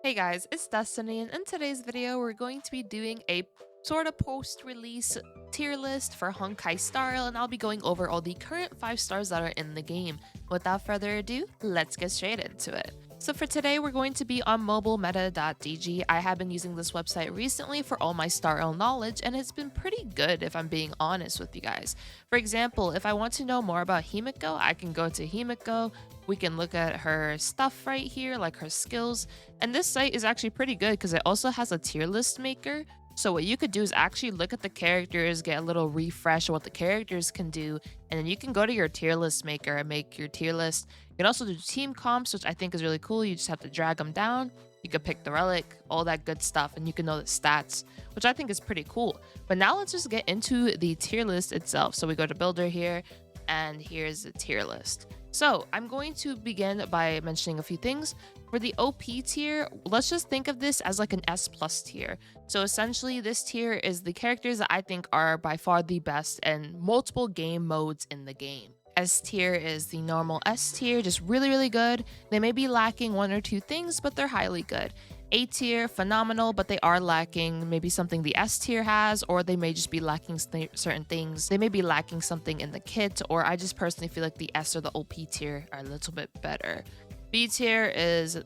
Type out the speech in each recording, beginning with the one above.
Hey guys, it's Destiny, and in today's video, we're going to be doing a sort of post-release tier list for Honkai Style, and I'll be going over all the current 5 stars that are in the game. Without further ado, let's get straight into it. So for today, we're going to be on mobilemeta.dg. I have been using this website recently for all my Style knowledge, and it's been pretty good if I'm being honest with you guys. For example, if I want to know more about Himeko, I can go to Himeko. We can look at her stuff right here, like her skills. And this site is actually pretty good because it also has a tier list maker. So what you could do is actually look at the characters, get a little refresh of what the characters can do, and then you can go to your tier list maker and make your tier list. You can also do team comps, which I think is really cool. You just have to drag them down. You could pick the relic, all that good stuff, and you can know the stats, which I think is pretty cool. But now let's just get into the tier list itself. So we go to builder here, and here's the tier list. So I'm going to begin by mentioning a few things. For the OP tier, let's just think of this as like an S plus tier. So essentially this tier is the characters that I think are by far the best in multiple game modes in the game. S tier is the normal S tier, just really, really good. They may be lacking one or two things, but they're highly good. A tier, phenomenal, but they are lacking maybe something the S tier has, or they may just be lacking certain things. They may be lacking something in the kit, or I just personally feel like the S or the OP tier are a little bit better. B tier is,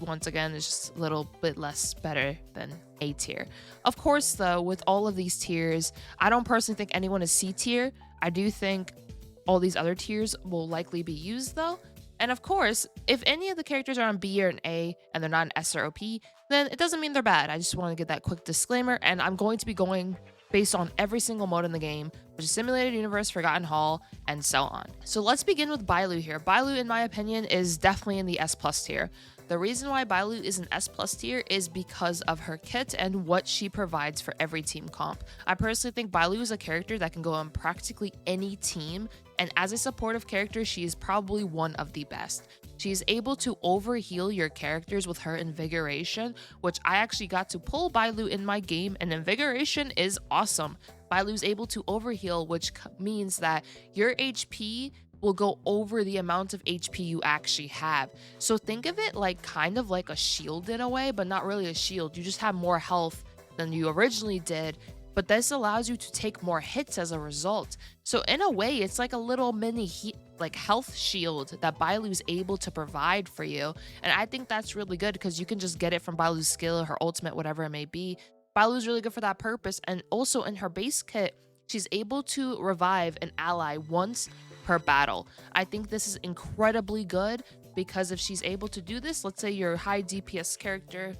once again, is just a little bit less better than A tier. Of course, though, with all of these tiers, I don't personally think anyone is C tier. I do think all these other tiers will likely be used, though. And of course, if any of the characters are on B or an A and they're not an S or OP, then it doesn't mean they're bad. I just want to get that quick disclaimer, and I'm going to be going based on every single mode in the game, which is Simulated Universe, Forgotten Hall, and so on. So let's begin with Bailu here. Bailu, in my opinion, is definitely in the S plus tier. The reason why Bailu is an S plus tier is because of her kit and what she provides for every team comp. I personally think Bailu is a character that can go on practically any team, and as a supportive character, she is probably one of the best. She is able to overheal your characters with her Invigoration, which I actually got to pull Bailu in my game, and Invigoration is awesome. Bailu is able to overheal, which means that your HP will go over the amount of HP you actually have. So think of it like kind of like a shield in a way, but not really a shield. You just have more health than you originally did, but this allows you to take more hits as a result. So in a way, it's like a little mini health shield that Bailu is able to provide for you. And I think that's really good because you can just get it from Bailu's skill, her ultimate, whatever it may be. Bailu is really good for that purpose. And also in her base kit, she's able to revive an ally once per battle. I think this is incredibly good because if she's able to do this, let's say your high DPS character,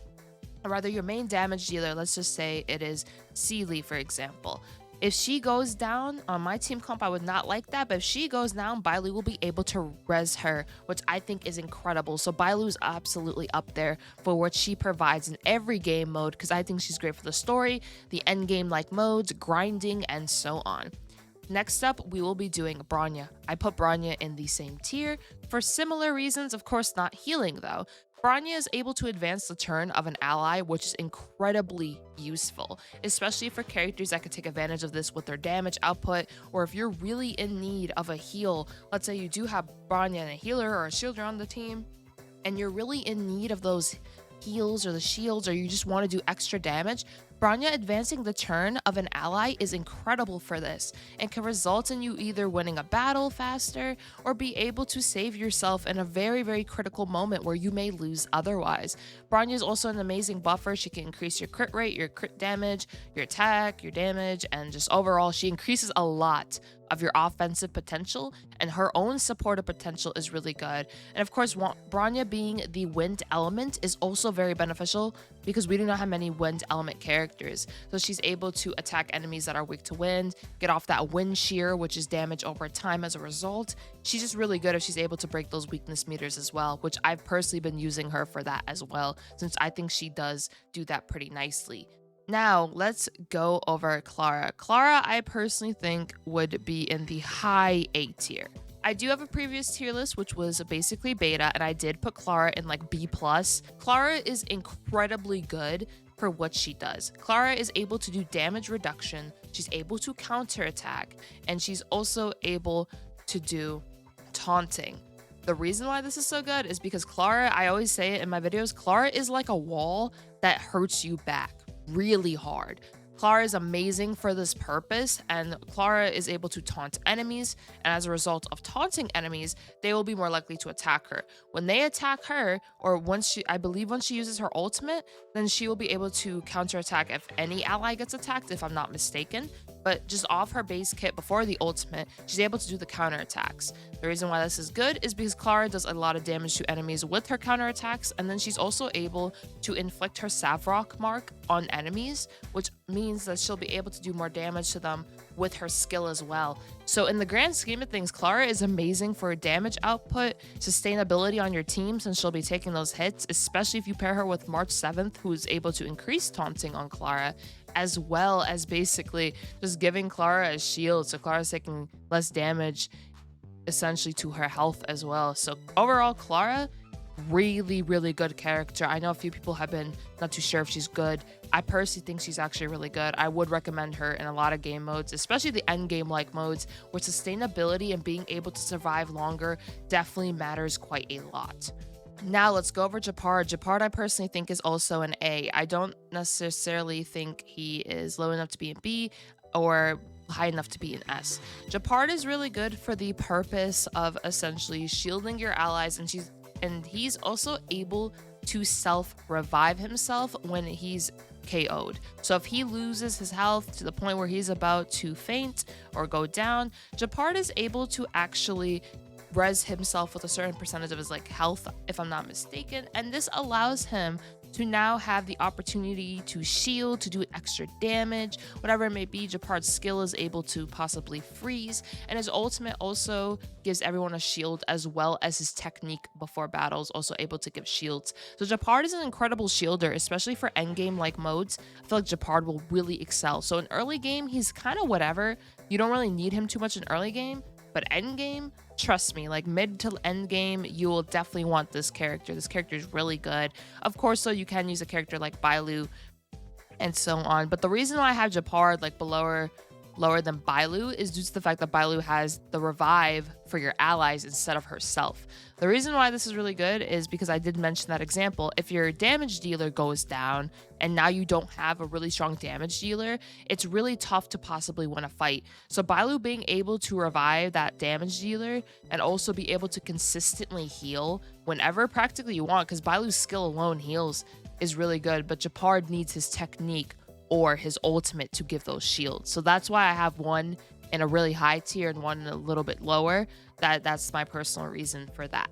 or rather your main damage dealer, let's just say it is Seele, for example. If she goes down on my team comp, I would not like that, but if she goes down, Bailu will be able to res her, which I think is incredible. So Bailu is absolutely up there for what she provides in every game mode because I think she's great for the story, the end game like modes, grinding, and so on. Next up, we will be doing Bronya. I put Bronya in the same tier for similar reasons, of course not healing though. Bronya is able to advance the turn of an ally, which is incredibly useful, especially for characters that could take advantage of this with their damage output, or if you're really in need of a heal. Let's say you do have Bronya and a healer or a shielder on the team, and you're really in need of those heals or the shields, or you just want to do extra damage. Bronya advancing the turn of an ally is incredible for this and can result in you either winning a battle faster or be able to save yourself in a very, very critical moment where you may lose otherwise. Bronya is also an amazing buffer. She can increase your crit rate, your crit damage, your attack, your damage, and just overall, she increases a lot of your offensive potential, and her own supportive potential is really good. And of course, Bronya being the wind element is also very beneficial because we do not have many wind element characters. So she's able to attack enemies that are weak to wind, get off that wind shear, which is damage over time as a result. She's just really good if she's able to break those weakness meters as well, which I've personally been using her for that as well, since I think she does do that pretty nicely. Now, let's go over Clara. Clara, I personally think would be in the high A tier. I do have a previous tier list, which was basically beta, and I did put Clara in like B+. Clara is incredibly good for what she does. Clara is able to do damage reduction, she's able to counterattack, and she's also able to do taunting. The reason why this is so good is because Clara, I always say it in my videos, Clara is like a wall that hurts you back really hard. Clara is amazing for this purpose, and Clara is able to taunt enemies, and as a result of taunting enemies, they will be more likely to attack her. When they attack her, or I believe once she uses her ultimate, then she will be able to counterattack if any ally gets attacked, if I'm not mistaken. But just off her base kit before the ultimate, she's able to do the counterattacks. The reason why this is good is because Clara does a lot of damage to enemies with her counterattacks, and then she's also able to inflict her Savrock mark on enemies, which means that she'll be able to do more damage to them with her skill as well. So in the grand scheme of things, Clara is amazing for damage output, sustainability on your team, since she'll be taking those hits, especially if you pair her with March 7th, who's able to increase taunting on Clara, as well as basically just giving Clara a shield, so Clara's taking less damage essentially to her health as well. So overall, Clara, really good character. I know a few people have been not too sure if she's good. I personally think she's actually really good. I would recommend her in a lot of game modes, especially the end game like modes, where sustainability and being able to survive longer definitely matters quite a lot. Now let's go over Gepard. Gepard, I personally think, is also an A. I don't necessarily think he is low enough to be an B or high enough to be an S. Gepard is really good for the purpose of essentially shielding your allies, and he's also able to self-revive himself when he's KO'd. So if he loses his health to the point where he's about to faint or go down, Gepard is able to actually res himself with a certain percentage of his health, if I'm not mistaken, and this allows him to now have the opportunity to shield, to do extra damage, whatever it may be. Gepard's skill is able to possibly freeze, and his ultimate also gives everyone a shield, as well as his technique before battle is also able to give shields. So Gepard is an incredible shielder, especially for endgame like modes. I feel like Gepard will really excel. So in early game, he's kind of whatever. You don't really need him too much in early game, but end game, trust me, mid to end game, you will definitely want this character. This character is really good. Of course, though, you can use a character like Bailu and so on. But the reason why I have Gepard lower than Bailu is due to the fact that Bailu has the revive for your allies instead of herself. The reason why this is really good is because I did mention that example. If your damage dealer goes down and now you don't have a really strong damage dealer, it's really tough to possibly win a fight. So Bailu being able to revive that damage dealer and also be able to consistently heal whenever practically you want, because Bailu's skill alone heals, is really good, but Gepard needs his technique or his ultimate to give those shields. So that's why I have one in a really high tier and one in a little bit lower. That's my personal reason for that.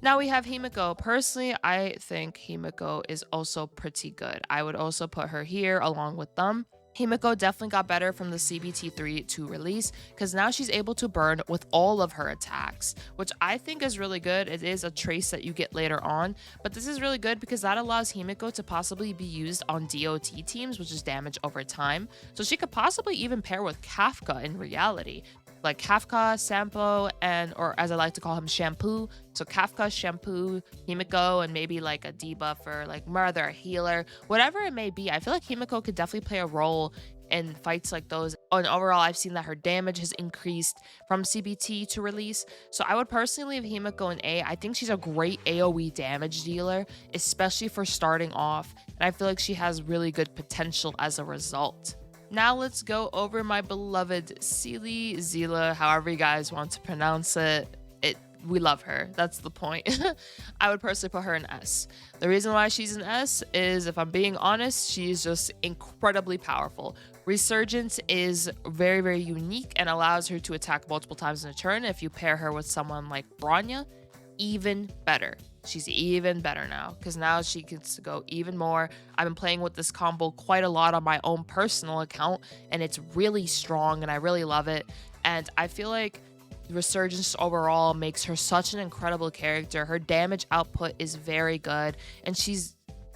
Now we have Himeko. Personally, I think Himeko is also pretty good. I would also put her here along with them. Himeko definitely got better from the CBT3 to release, because now she's able to burn with all of her attacks, which I think is really good. It is a trace that you get later on, but this is really good because that allows Himeko to possibly be used on DOT teams, which is damage over time. So she could possibly even pair with Kafka in reality. Like Kafka, Sampo, or as I like to call him, Shampoo. So Kafka, Shampoo, Himeko, and maybe a debuff or Mother, a healer, whatever it may be. I feel like Himeko could definitely play a role in fights like those. And overall, I've seen that her damage has increased from CBT to release. So I would personally leave Himeko in A. I think she's a great AoE damage dealer, especially for starting off. And I feel like she has really good potential as a result. Now let's go over my beloved Seele, however you guys want to pronounce it. We love her. That's the point. I would personally put her in S. The reason why she's an S is, if I'm being honest, she's just incredibly powerful. Resurgence is very unique and allows her to attack multiple times in a turn. If you pair her with someone like Bronya, even better. She's even better now, because now she gets to go even more. I've been playing with this combo quite a lot on my own personal account, and it's really strong and I really love it. And I feel like Resurgence overall makes her such an incredible character. Her damage output is very good, and she's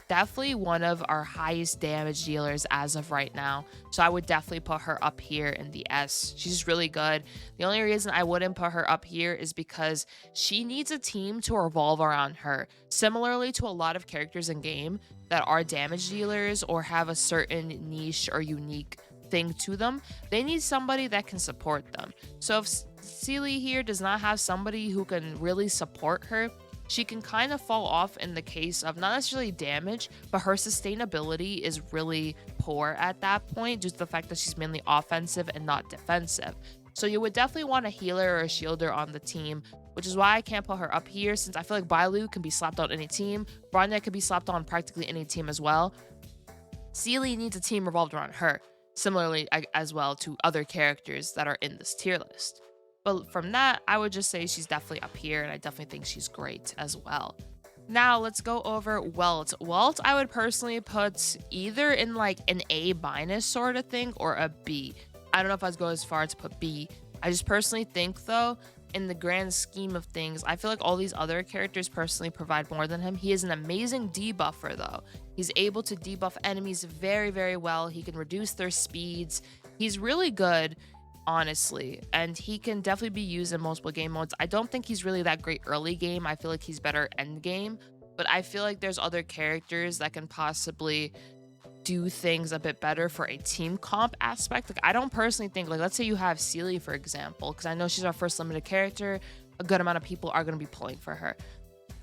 definitely one of our highest damage dealers as of right now. So I would definitely put her up here in the S. She's really good. The only reason I wouldn't put her up here is because she needs a team to revolve around her. Similarly to a lot of characters in game that are damage dealers or have a certain niche or unique thing to them, they need somebody that can support them. So if Seele here does not have somebody who can really support her, she can kind of fall off in the case of not necessarily damage, but her sustainability is really poor at that point due to the fact that she's mainly offensive and not defensive. So you would definitely want a healer or a shielder on the team, which is why I can't put her up here, since I feel like Bailu can be slapped on any team. Bronya can be slapped on practically any team as well. Seele needs a team revolved around her, similarly as well to other characters that are in this tier list. But from that, I would just say she's definitely up here, and I definitely think she's great as well. Now, let's go over Welt. Welt, I would personally put either in like an A- sort of thing or a B. I don't know if I'd go as far as to put B. I just personally think, though, in the grand scheme of things, I feel like all these other characters personally provide more than him. He is an amazing debuffer, though. He's able to debuff enemies very, very well. He can reduce their speeds. He's really good, honestly, and he can definitely be used in multiple game modes. I don't think he's really that great early game. I feel like he's better end game, but I feel like there's other characters that can possibly do things a bit better for a team comp aspect. Like, I don't personally think, like, let's say you have Seele, for example, because I know she's our first limited character. A good amount of people are going to be pulling for her.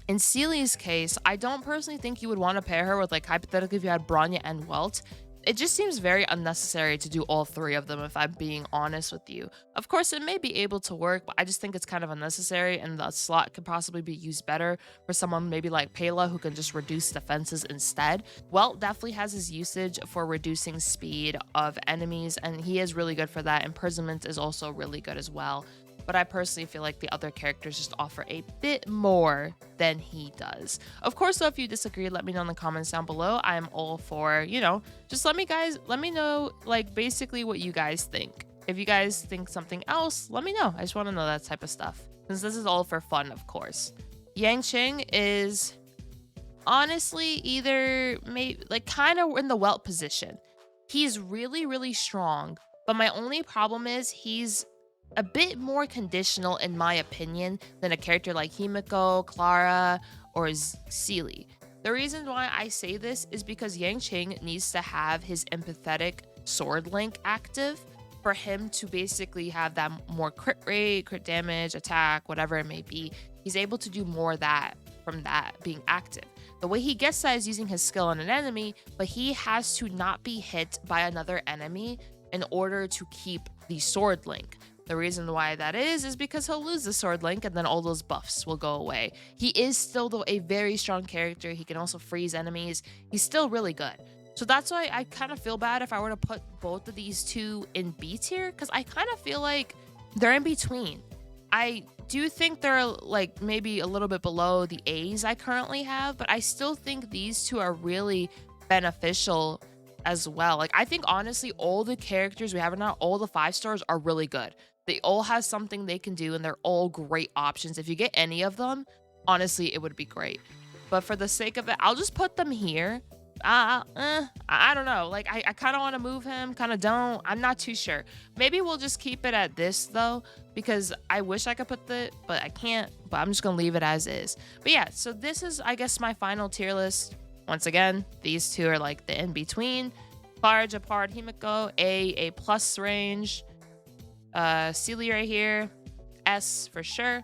In Seele's case, I don't personally think you would want to pair her with, like, hypothetically, if you had Bronya and Welt. It just seems very unnecessary to do all three of them, if I'm being honest with you. Of course, it may be able to work, but I just think it's kind of unnecessary, and the slot could possibly be used better for someone maybe like Pela, who can just reduce defenses instead. Welt definitely has his usage for reducing speed of enemies, and he is really good for that. Imprisonment is also really good as well. But I personally feel like the other characters just offer a bit more than he does. Of course, though, if you disagree, let me know in the comments down below. I'm all for, you know, just let me know, like, basically what you guys think. If you guys think something else, let me know. I just want to know that type of stuff, since this is all for fun, of course. Yanqing is honestly either maybe like kind of in the Welt position. He's really, really strong, but my only problem is he's a bit more conditional, in my opinion, than a character like Himeko, Clara, or Seele. The reason why I say this is because Yanqing needs to have his empathetic sword link active for him to basically have that more crit rate, crit damage, attack, whatever it may be. He's able to do more of that from that being active. The way he gets that is using his skill on an enemy, but he has to not be hit by another enemy in order to keep the sword link. The reason why that is because he'll lose the sword link and then all those buffs will go away. He is still, though, a very strong character. He can also freeze enemies. He's still really good. So that's why I kind of feel bad if I were to put both of these two in B tier, because I kind of feel like they're in between. I do think they're like maybe a little bit below the A's I currently have, but I still think these two are really beneficial as well. Like, I think honestly all the characters we have now, all the 5 stars are really good. They all have something they can do, and they're all great options. If you get any of them, honestly, it would be great. But for the sake of it, I'll just put them here. I don't know. Like, I kind of want to move him, kind of don't. I'm not too sure. Maybe we'll just keep it at this, though, because I wish I could put but I can't. But I'm just going to leave it as is. But yeah, so this is, I guess, my final tier list. Once again, these two are like the in-between. Clara, Gepard, Himeko, A+ range. Seele right here, S for sure.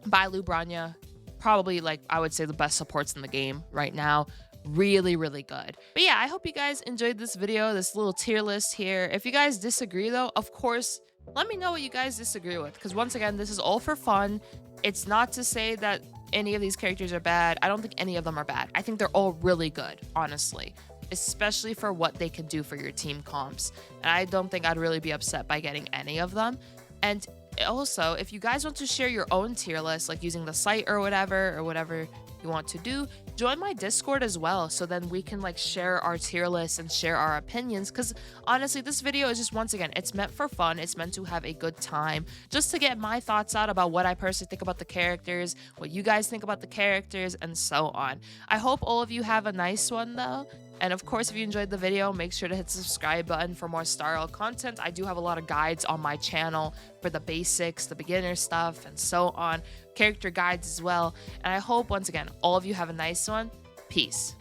Bailu, Bronya, probably, like, I would say the best supports in the game right now. Really, really good. But yeah, I hope you guys enjoyed this video, this little tier list here. If you guys disagree, though, of course, let me know what you guys disagree with, because once again, this is all for fun. It's not to say that any of these characters are bad. I don't think any of them are bad. I think they're all really good, honestly, especially for what they can do for your team comps. And I don't think I'd really be upset by getting any of them. And also, if you guys want to share your own tier list, like using the site or whatever you want to do, join my Discord as well, so then we can like share our tier lists and share our opinions. Because honestly, this video is just, once again, it's meant for fun. It's meant to have a good time, just to get my thoughts out about what I personally think about the characters, what you guys think about the characters, and so on. I hope all of you have a nice one, though. And of course, if you enjoyed the video, make sure to hit the subscribe button for more Star content. I do have a lot of guides on my channel for the basics, the beginner stuff, and so on. Character guides as well. And I hope, once again, all of you have a nice one. Peace.